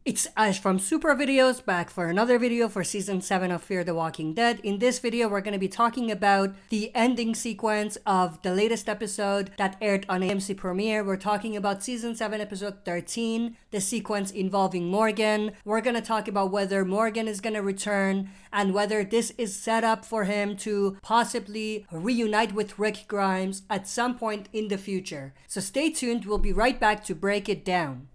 It's Ash from Super Videos, back for another video for Season 7 of Fear the Walking Dead. In this video, we're going to be talking about the ending sequence of the latest episode that aired on AMC Premiere. We're talking about Season 7, Episode 13, the sequence involving Morgan. We're going to talk about whether Morgan is going to return and whether this is set up for him to possibly reunite with Rick Grimes at some point in the future. So stay tuned, we'll be right back to break it down.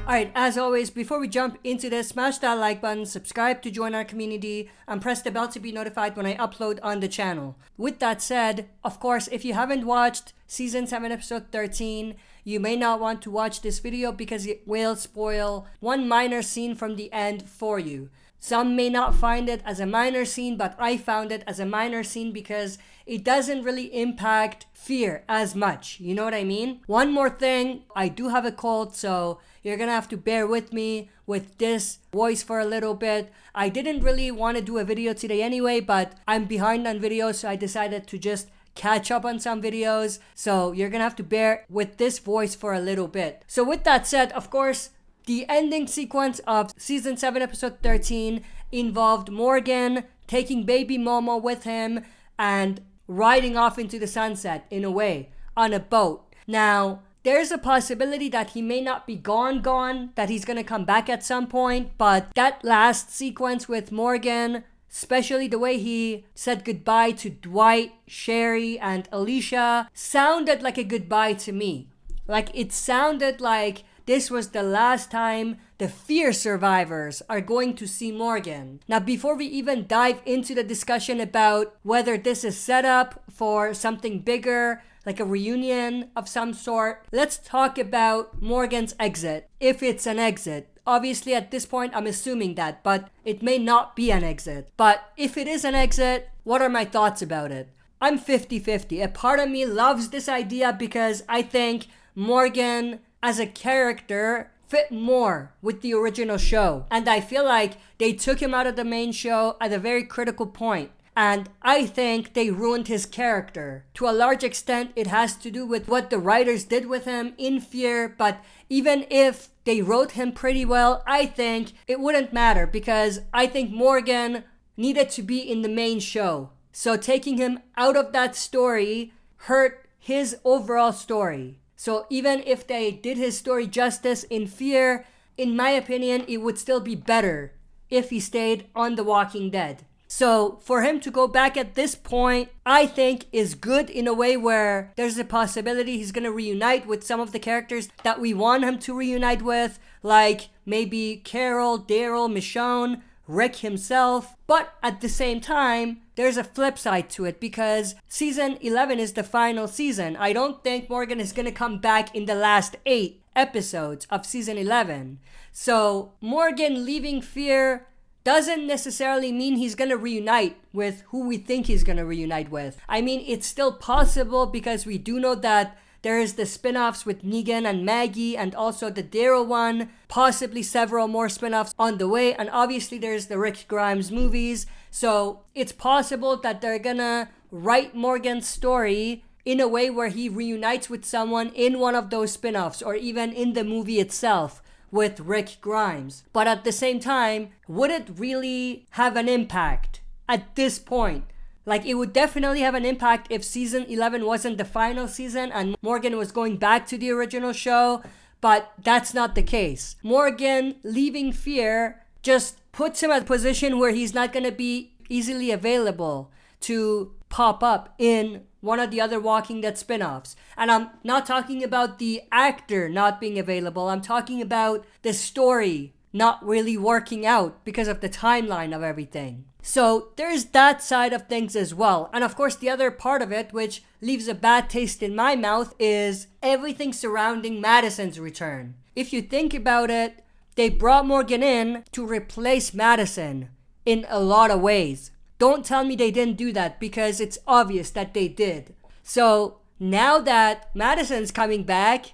Alright, as always, before we jump into this, smash that like button, subscribe to join our community, and press the bell to be notified when I upload on the channel. With that said, of course, if you haven't watched Season 7 Episode 13, you may not want to watch this video because it will spoil one minor scene from the end for you. Some may not find it as a minor scene, but I found it as a minor scene because it doesn't really impact Fear as much. You know what I mean? One more thing, I do have a cold, so you're gonna have to bear with me with this voice for a little bit. I didn't really want to do a video today anyway, but I'm behind on videos, so I decided to just catch up on some videos. So you're gonna have to bear with this voice for a little bit. So with that said, of course, the ending sequence of Season 7, Episode 13 involved Morgan taking baby Momo with him and riding off into the sunset, in a way, on a boat. Now, there's a possibility that he may not be gone, that he's gonna come back at some point, but that last sequence with Morgan, especially the way he said goodbye to Dwight, Sherry, and Alicia, sounded like a goodbye to me. Like, it sounded like this was the last time the Fear survivors are going to see Morgan. Now, before we even dive into the discussion about whether this is set up for something bigger, like a reunion of some sort, let's talk about Morgan's exit, if it's an exit. Obviously, at this point, I'm assuming that, but it may not be an exit. But if it is an exit, what are my thoughts about it? I'm 50-50. A part of me loves this idea because I think Morgan as a character fit more with the original show. And I feel like they took him out of the main show at a very critical point. And I think they ruined his character. To a large extent, it has to do with what the writers did with him in Fear. But even if they wrote him pretty well, I think it wouldn't matter because I think Morgan needed to be in the main show. So taking him out of that story hurt his overall story. So even if they did his story justice in Fear, in my opinion, it would still be better if he stayed on The Walking Dead. So for him to go back at this point, I think is good in a way where there's a possibility he's going to reunite with some of the characters that we want him to reunite with, like maybe Carol, Daryl, Michonne, Rick himself. But at the same time, there's a flip side to it because Season 11 is the final season. I don't think Morgan is going to come back in the last 8 episodes of Season 11. So Morgan leaving Fear doesn't necessarily mean he's going to reunite with who we think he's going to reunite with. I mean, it's still possible because we do know that there is the spin-offs with Negan and Maggie and also the Daryl one, possibly several more spin-offs on the way, and obviously there's the Rick Grimes movies. So it's possible that they're gonna write Morgan's story in a way where he reunites with someone in one of those spin-offs or even in the movie itself with Rick Grimes. But at the same time, would it really have an impact at this point? Like, it would definitely have an impact if Season 11 wasn't the final season and Morgan was going back to the original show, but that's not the case. Morgan leaving Fear just puts him at a position where he's not going to be easily available to pop up in one of the other Walking Dead spin-offs. And I'm not talking about the actor not being available. I'm talking about the story not really working out because of the timeline of everything. So there's that side of things as well. And of course, the other part of it, which leaves a bad taste in my mouth, is everything surrounding Madison's return. If you think about it, they brought Morgan in to replace Madison in a lot of ways. Don't tell me they didn't do that because it's obvious that they did. So now that Madison's coming back,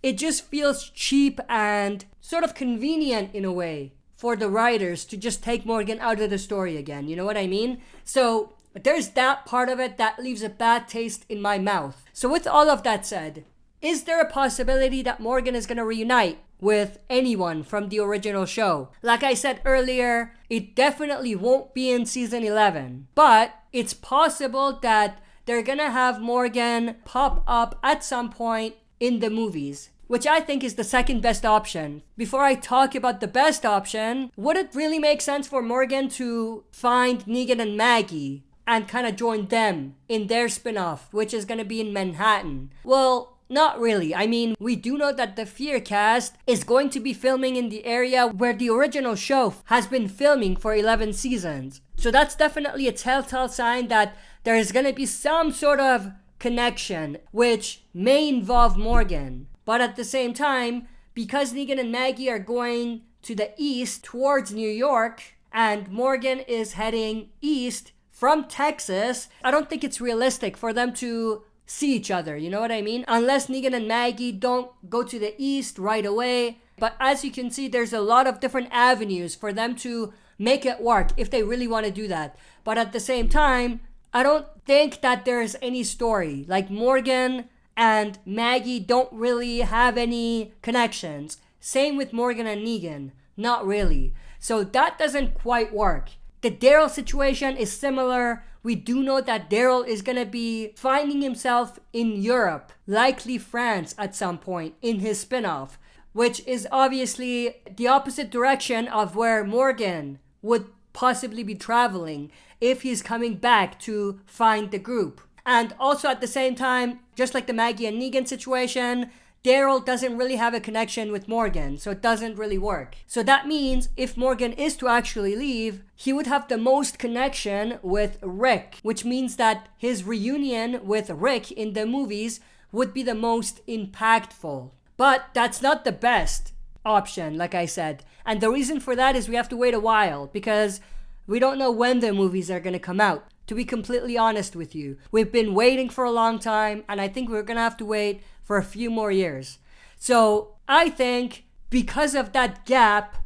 it just feels cheap and sort of convenient in a way for the writers to just take Morgan out of the story again. You know what I mean? So there's that part of it that leaves a bad taste in my mouth. So with all of that said, is there a possibility that Morgan is going to reunite with anyone from the original show? Like I said earlier, it definitely won't be in season 11. But it's possible that they're going to have Morgan pop up at some point in the movies, which I think is the second best option. Before I talk about the best option, would it really make sense for Morgan to find Negan and Maggie and kind of join them in their spin-off, which is going to be in Manhattan? Well, not really. I mean, we do know that the Fear cast is going to be filming in the area where the original show has been filming for 11 seasons. So that's definitely a telltale sign that there is going to be some sort of connection, which may involve Morgan. But at the same time, because Negan and Maggie are going to the east towards New York, and Morgan is heading east from Texas, I don't think it's realistic for them to see each other, you know what I mean? Unless Negan and Maggie don't go to the east right away. But as you can see, there's a lot of different avenues for them to make it work if they really want to do that. But at the same time, I don't think that there's any story. Like Morgan and Maggie don't really have any connections. Same with Morgan and Negan. Not really. So that doesn't quite work. The Daryl situation is similar. We do know that Daryl is going to be finding himself in Europe, likely France at some point in his spin-off, which is obviously the opposite direction of where Morgan would possibly be traveling if he's coming back to find the group. And also at the same time, just like the Maggie and Negan situation, Daryl doesn't really have a connection with Morgan, so it doesn't really work. So that means if Morgan is to actually leave, he would have the most connection with Rick, which means that his reunion with Rick in the movies would be the most impactful. But that's not the best option, like I said. And the reason for that is we have to wait a while, because we don't know when the movies are going to come out. To be completely honest with you, we've been waiting for a long time, and I think we're going to have to wait for a few more years. So I think because of that gap,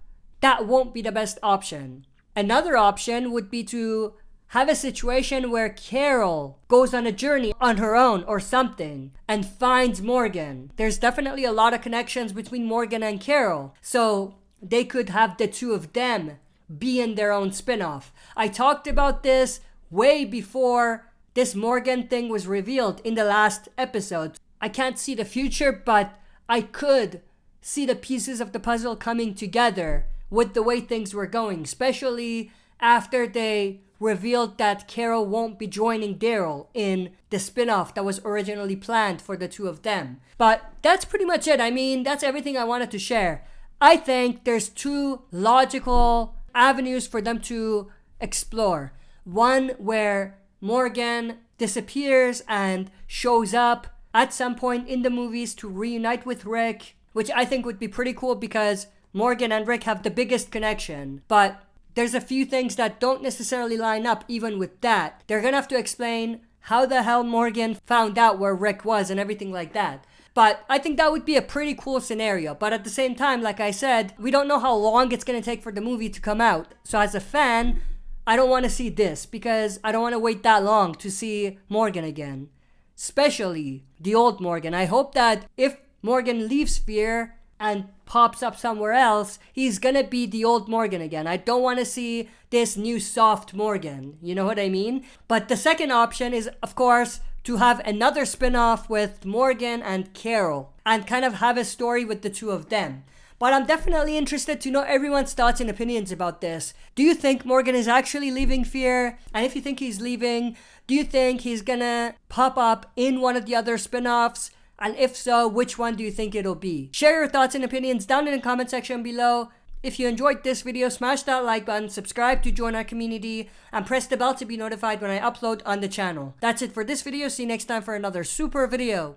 that won't be the best option. Another option would be to have a situation where Carol goes on a journey on her own or something and finds Morgan. There's definitely a lot of connections between Morgan and Carol, so they could have the two of them be in their own spin-off. I talked about this way before this Morgan thing was revealed in the last episode. I can't see the future, but I could see the pieces of the puzzle coming together with the way things were going, especially after they revealed that Carol won't be joining Daryl in the spin-off that was originally planned for the two of them. But that's pretty much it. I mean, that's everything I wanted to share. I think there's two logical avenues for them to explore. One where Morgan disappears and shows up at some point in the movies to reunite with Rick, which I think would be pretty cool because Morgan and Rick have the biggest connection. But there's a few things that don't necessarily line up even with that. They're gonna have to explain how the hell Morgan found out where Rick was and everything like that. But I think that would be a pretty cool scenario. But at the same time, like I said, we don't know how long it's gonna take for the movie to come out. So as a fan, I don't want to see this because I don't want to wait that long to see Morgan again. Especially the old Morgan. I hope that if Morgan leaves Fear and pops up somewhere else, he's gonna be the old Morgan again. I don't want to see this new soft Morgan. You know what I mean? But the second option is, of course, to have another spin-off with Morgan and Carol and kind of have a story with the two of them. But I'm definitely interested to know everyone's thoughts and opinions about this. Do you think Morgan is actually leaving Fear? And if you think he's leaving, do you think he's gonna pop up in one of the other spin-offs? And if so, which one do you think it'll be? Share your thoughts and opinions down in the comment section below. If you enjoyed this video, smash that like button, subscribe to join our community, and press the bell to be notified when I upload on the channel. That's it for this video. See you next time for another super video.